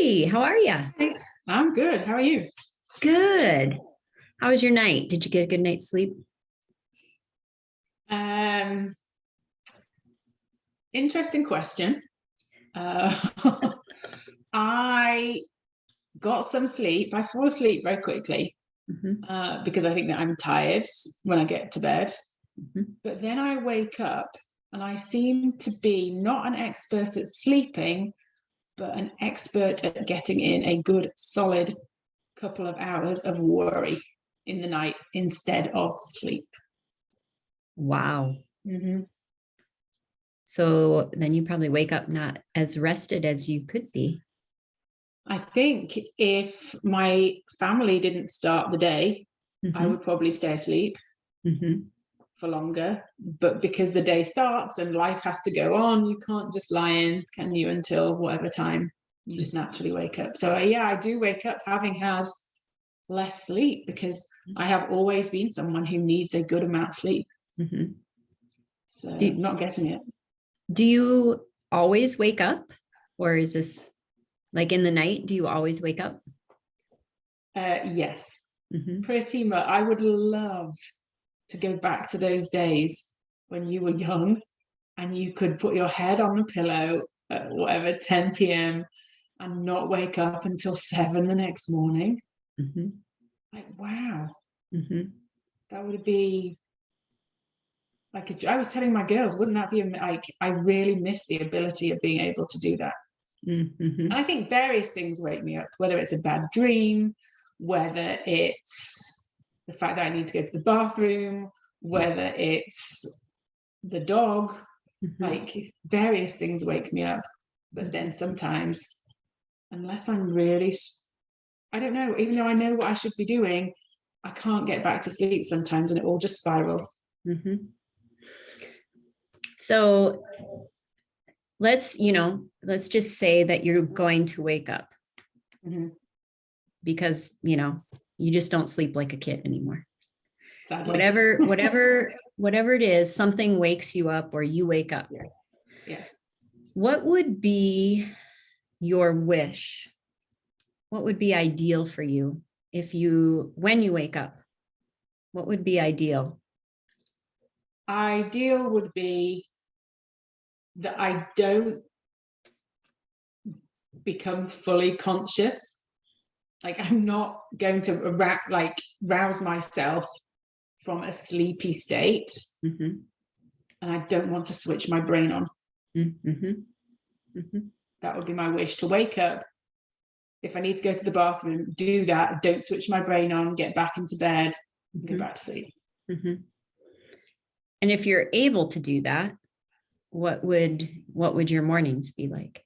Hey, how are you? Hey, I'm good. How are you? Good. How was your night? Did you get a good night's sleep? Um, Interesting question. Uh, I got some sleep. I fall asleep very quickly Hmm. because I think that I'm tired when I get to bed. Hmm. But then I wake up and I seem to be not an expert at sleeping, but an expert at getting in a good, solid couple of hours of worry in the night instead of sleep. Wow. Mhm. So then you probably wake up not as rested as you could be. I think if my family didn't start the day, I Hmm. would probably stay asleep Hmm. for longer. But because the day starts and life has to go on, you can't just lie in, can you, until whatever time you just naturally wake up. So, yeah, I do wake up having had less sleep because I have always been someone who needs a good amount of sleep. Hmm. So, Do, not getting it. do you always wake up? Or is this like in the night? Do you always wake up? Yes, Hmm. pretty much. I would love to go back to those days when you were young and you could put your head on the pillow at whatever 10 p.m. and not wake up until 7 the next morning. Hmm. Like, wow, Hmm. that would be like I was telling my girls, wouldn't that be like I really miss the ability of being able to do that. And Hmm. I think various things wake me up, whether it's a bad dream, whether it's the fact that I need to go to the bathroom, whether it's the dog, Hmm. like various things wake me up. But then sometimes, unless I'm really, I don't know, even though I know what I should be doing, I can't get back to sleep sometimes and it all just spirals. Hmm. So let's just say that you're going to wake up Mhm. because, you just don't sleep like a kid anymore. Sadly. Whatever it is, something wakes you up or you wake up. Yeah. Yeah. What would be your wish? What would be ideal for you when you wake up? What would be ideal? Ideal would be that I don't become fully conscious. Like I'm not going to rouse myself from a sleepy state, Hmm. and I don't want to switch my brain on. Hmm. Hmm. That would be my wish, to wake up. If I need to go to the bathroom, do that. Don't switch my brain on, get back into bed, and go Hmm. back to sleep. Hmm. And if you're able to do that, what would your mornings be like?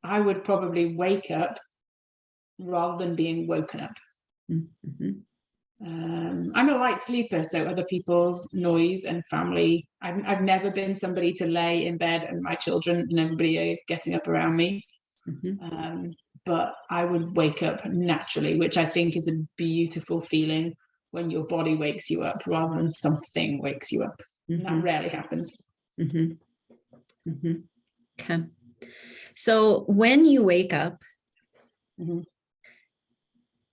I would probably wake up rather than being woken up. Hmm. I'm a light sleeper, so other people's noise and family. I've never been somebody to lay in bed and my children and everybody are getting up around me. Hmm. Um, but I would wake up naturally, which I think is a beautiful feeling when your body wakes you up rather than something wakes you up. And that Hmm. rarely happens. Hmm. Hmm. Okay. So when you wake up, Mhm.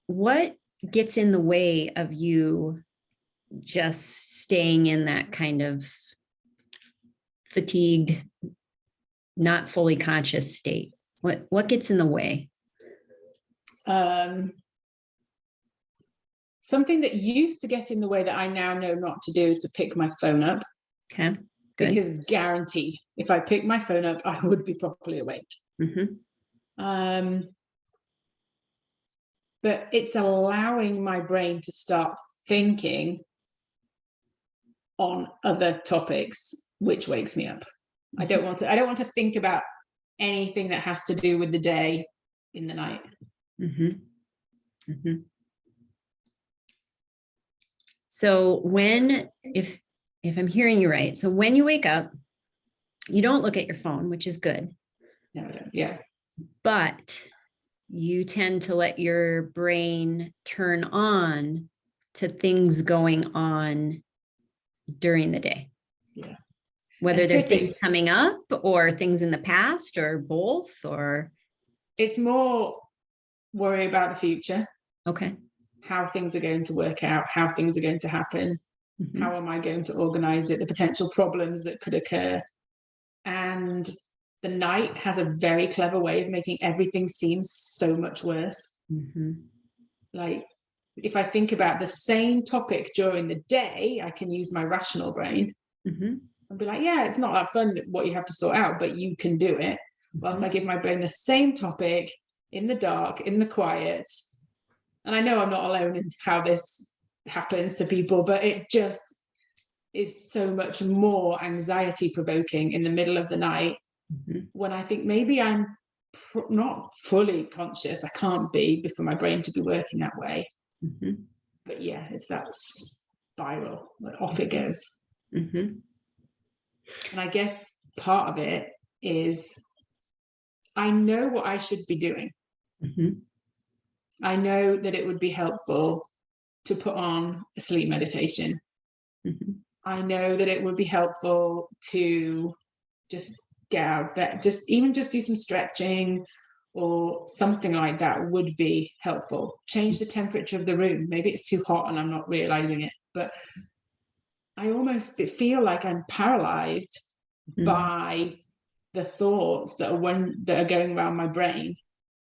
what gets in the way of you just staying in that kind of fatigued, not fully conscious state? What gets in the way? Um, Something that used to get in the way that I now know not to do is to pick my phone up, Okay, good. because guarantee if I pick my phone up, I would be properly awake. Mm-hmm. Um, but it's allowing my brain to start thinking on other topics, which wakes me up. I don't want to think about anything that has to do with the day in the night. Mm-hmm. Mm-hmm. So if I'm hearing you right, so when you wake up, you don't look at your phone, which is good, No, I don't. Yeah. but you tend to let your brain turn on to things going on during the day. Yeah. Whether And they're things coming up or things in the past or both, or it's more worry about the future, okay. how things are going to work out, how things are going to happen, Mhm. how am I going to organize it, the potential problems that could occur. And the night has a very clever way of making everything seem so much worse. Mhm. Like, if I think about the same topic during the day, I can use my rational brain Mhm. and be like, yeah, it's not that fun what you have to sort out, but you can do it. Whilst I give my brain the same topic in the dark, in the quiet. And I know I'm not alone in how this happens to people, but it just is so much more anxiety provoking in the middle of the night Mhm. when I think maybe I'm not fully conscious. I can't be for my brain to be working that way. Mhm. But yeah, it's that spiral, like off it goes. Mhm. And I guess part of it is I know what I should be doing. Mhm. I know that it would be helpful to put on a sleep meditation. Mhm. I know that it would be helpful to just get out of bed, just do some stretching or something like that would be helpful. Change the temperature of the room. Maybe it's too hot and I'm not realizing it, but I almost feel like I'm paralyzed Mhm. by the thoughts that are going around my brain.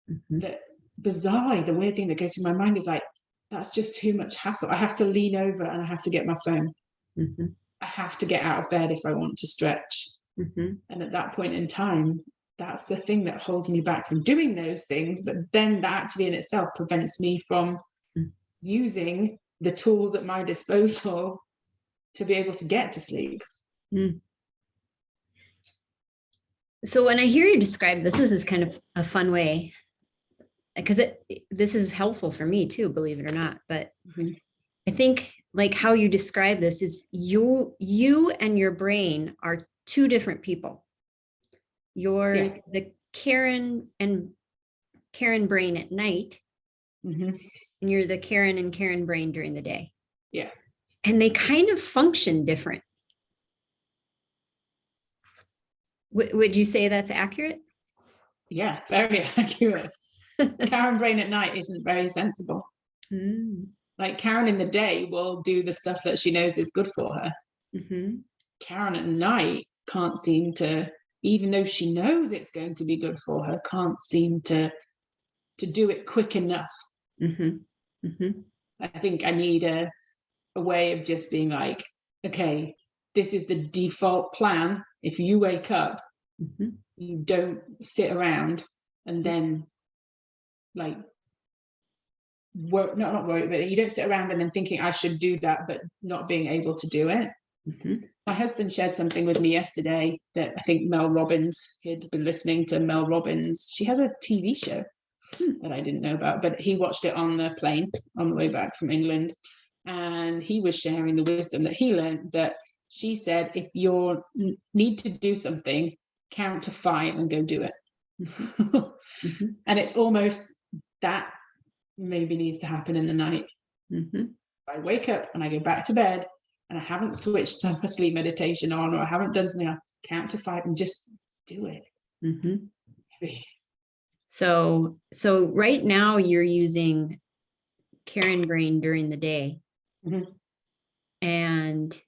Mhm. That bizarrely, the weird thing that goes through my mind is like, that's just too much hassle. I have to lean over and I have to get my phone. Mhm. I have to get out of bed if I want to stretch. Mhm. And at that point in time, that's the thing that holds me back from doing those things. But then that actually in itself prevents me from Mm. using the tools at my disposal to be able to get to sleep. Mm. So when I hear you describe this is kind of a fun way, because this is helpful for me too, believe it or not. But Mhm. I think like how you describe this is you and your brain are two different people. You're Yeah. the Karen brain at night, Mm-hmm. and you're the Karen brain during the day. Yeah. And they kind of function different. Would you say that's accurate? Yeah, very accurate. Karen brain at night isn't very sensible. Mm. Like Karen in the day will do the stuff that she knows is good for her. Mm-hmm. Karen at night can't seem to, even though she knows it's going to be good for her, can't seem to do it quick enough. Mm-hmm. Mm-hmm. I think I need a way of just being like, okay, this is the default plan. If you wake up, Mm-hmm. you don't sit around and then like not worry, but you don't sit around and then thinking I should do that, but not being able to do it. Mm-hmm. My husband shared something with me yesterday that I think Mel Robbins, he'd been listening to Mel Robbins. She has a TV show that I didn't know about, but he watched it on the plane on the way back from England. And he was sharing the wisdom that he learned, that she said, if you need to do something, count to 5 and go do it. Mm-hmm. And it's almost that maybe needs to happen in the night. Mm-hmm. I wake up and I go back to bed and I haven't switched some sleep meditation on, or I haven't done something, I count to 5 and just do it. Mm-hmm. So right now you're using Karen brain during the day. Mm-hmm. And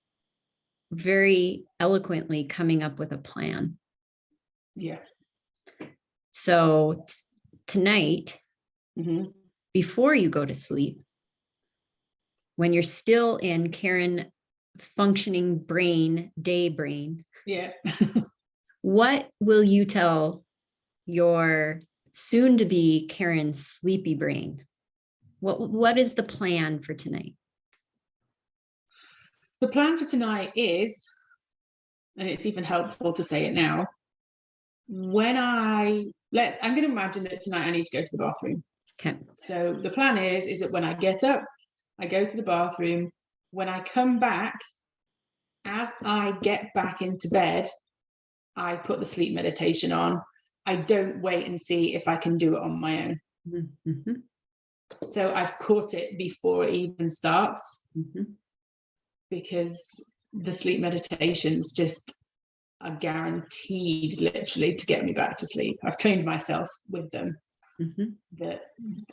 very eloquently coming up with a plan. Yeah. So tonight, mm-hmm. before you go to sleep, when you're still in Karen functioning brain, day brain, Yeah. what will you tell your soon to be Karen sleepy brain? What is the plan for tonight? The plan for tonight is, and it's even helpful to say it now, when I'm going to imagine that tonight I need to go to the bathroom. Okay. So the plan is that when I get up, I go to the bathroom. When I come back, as I get back into bed, I put the sleep meditation on. I don't wait and see if I can do it on my own. Mm-hmm. So I've caught it before it even starts, Mm-hmm. because the sleep meditations just are guaranteed literally to get me back to sleep. I've trained myself with them that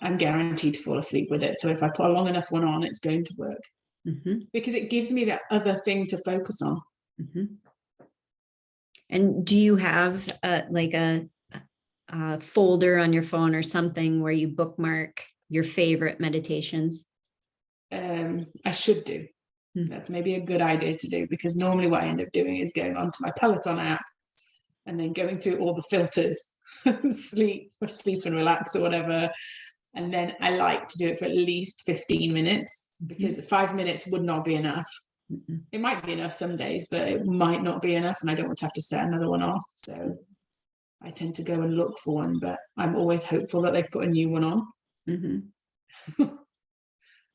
I'm guaranteed to fall asleep with it. So if I put a long enough one on, it's going to work because it gives me that other thing to focus on. And do you have like a folder on your phone or something where you bookmark your favorite meditations? I should do. That's maybe a good idea to do, because normally what I end up doing is going onto my Peloton app and then going through all the filters, sleep and relax or whatever. And then I like to do it for at least 15 minutes because 5 minutes would not be enough. It might be enough some days, but it might not be enough. And I don't want to have to set another one off. So I tend to go and look for one, but I'm always hopeful that they've put a new one on.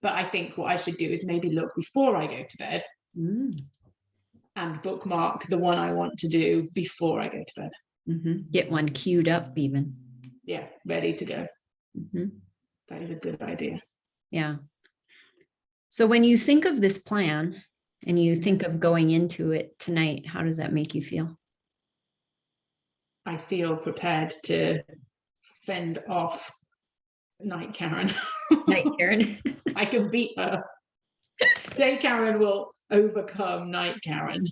But I think what I should do is maybe look before I go to bed and bookmark the one I want to do before I go to bed. Get one queued up even. Yeah, ready to go. That is a good idea. Yeah. So when you think of this plan and you think of going into it tonight, how does that make you feel? I feel prepared to fend off Night Karen. Night Karen. I can beat her. Day Karen will overcome Night Karen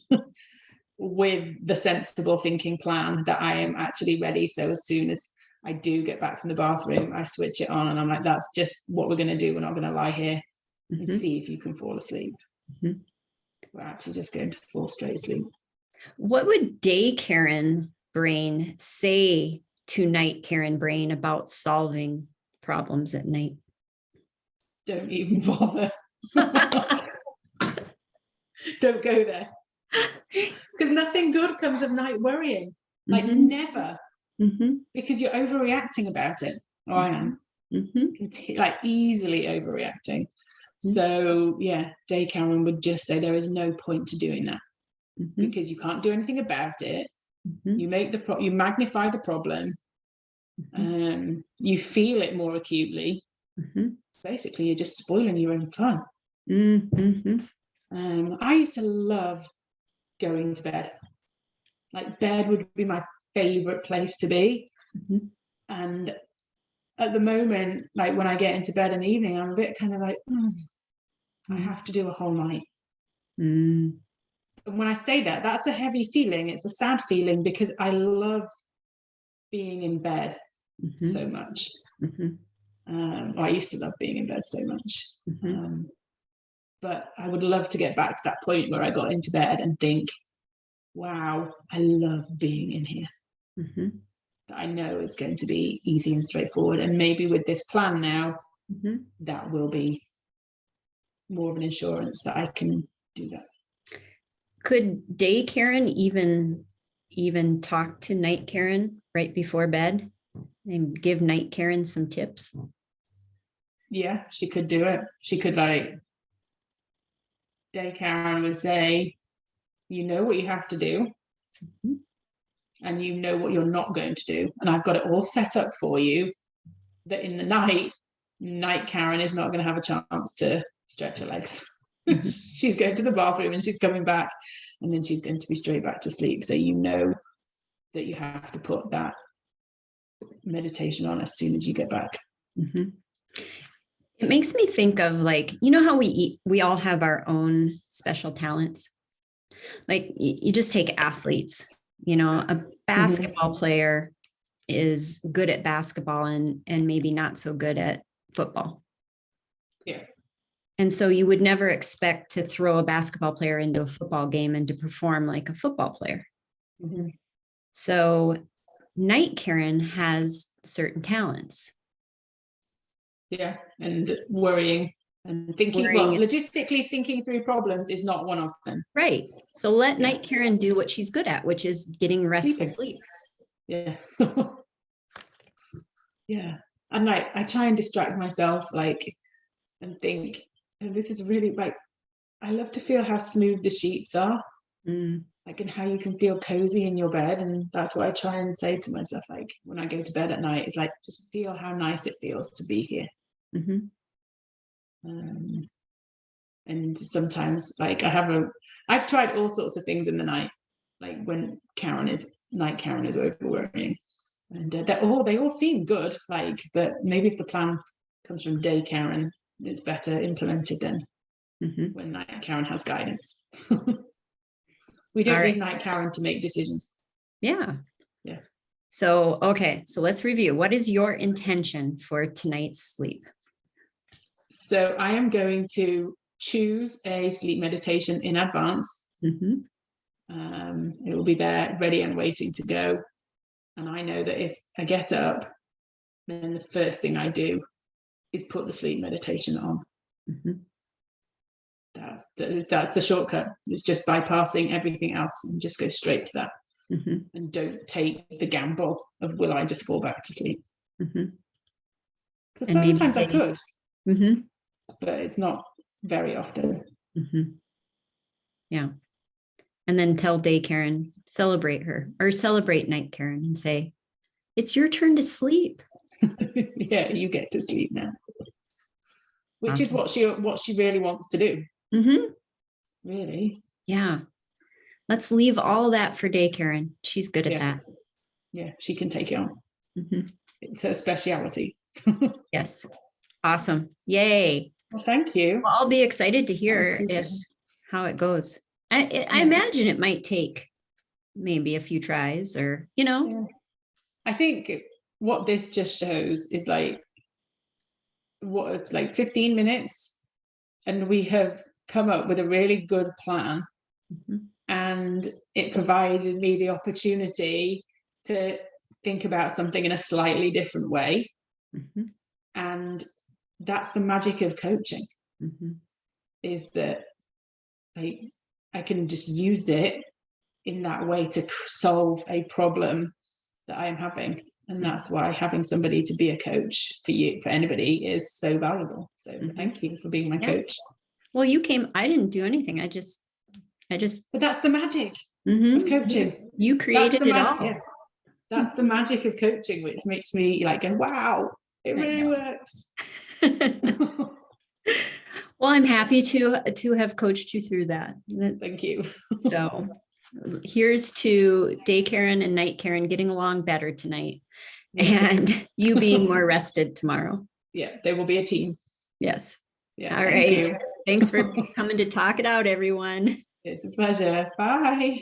with the sensible thinking plan that I am actually ready. So as soon as I do get back from the bathroom, I switch it on and I'm like, that's just what we're going to do. We're not going to lie here and see if you can fall asleep. We're actually just going to fall straight asleep. What would Day Karen brain say to Night Karen brain about solving problems at night? Don't even bother. Don't go there. Because nothing good comes of night worrying. Like never. Because you're overreacting about it. Or I am. Like easily overreacting. So yeah, Day Karen would just say there is no point to doing that. Because you can't do anything about it. You make you magnify the problem. You feel it more acutely. Basically, you're just spoiling your own fun. I used to love going to bed. Like bed would be my favorite place to be. And at the moment, like when I get into bed in the evening, I'm a bit kind of like, I have to do a whole night. And when I say that, that's a heavy feeling. It's a sad feeling because I love being in bed so much. I used to love being in bed so much. But I would love to get back to that point where I got into bed and think, wow, I love being in here. That I know it's going to be easy and straightforward. And maybe with this plan now, that will be more of an insurance that I can do that. Could Day Karen even talk to Night Karen right before bed and give Night Karen some tips? Yeah, she could do it. She could like, Day Karen would say, you know what you have to do and you know what you're not going to do. And I've got it all set up for you that in the Night Karen is not going to have a chance to stretch her legs. She's going to the bathroom and she's coming back and then she's going to be straight back to sleep. So you know that you have to put that meditation on as soon as you get back. It makes me think of like, you know how we all have our own special talents. Like you just take athletes, you know, a basketball player is good at basketball and maybe not so good at football. Yeah. And so you would never expect to throw a basketball player into a football game and to perform like a football player. So Night Karen has certain talents. Yeah, and worrying and thinking, well, logistically thinking through problems is not one of them. Right. So let Night Karen do what she's good at, which is getting restful sleep. Yeah. Yeah. And like, I try and distract myself, like, and think, and this is really like, I love to feel how smooth the sheets are. Like, and how you can feel cozy in your bed. And that's what I try and say to myself, like, when I go to bed at night, it's like, just feel how nice it feels to be here. And sometimes like I've tried all sorts of things in the night, like when night Karen is over worrying. And they all seem good, like, but maybe if the plan comes from day Karen, it's better implemented than when night Karen has guidance. We don't need night Karen to make decisions. Yeah. Yeah. So, okay. So let's review. What is your intention for tonight's sleep? So I am going to choose a sleep meditation in advance. It will be there ready and waiting to go. And I know that if I get up, then the first thing I do is put the sleep meditation on. That's the shortcut. It's just bypassing everything else and just go straight to that. And don't take the gamble of will I just fall back to sleep? Because sometimes I could, but it's not very often. Yeah. And then tell day Karen, celebrate her, or celebrate night Karen and say, it's your turn to sleep. Yeah, you get to sleep now. Which is what she really wants to do. Really. Yeah. Let's leave all that for day Karen. She's good at that. Yeah, she can take it on. It's her speciality. Yes. Awesome. Yay. Well, thank you. Well, I'll be excited to hear how it goes. I imagine it might take maybe a few tries or, I think what this just shows is like 15 minutes and we have come up with a really good plan. And it provided me the opportunity to think about something in a slightly different way. And that's the magic of coaching, is that I can just use it in that way to solve a problem that I am having. And that's why having somebody to be a coach for anybody is so valuable. So thank you for being my coach. Well, I didn't do anything. I just. But that's the magic of coaching. You created it all. Yeah. That's the magic of coaching, which makes me go, wow, it really works. Well, I'm happy to have coached you through that. Thank you. So here's to day Karen and night Karen getting along better tonight and you being more rested tomorrow. Yeah, there will be a team. Yes. Yeah. All right. Thanks for coming to talk it out, everyone. It's a pleasure. Bye.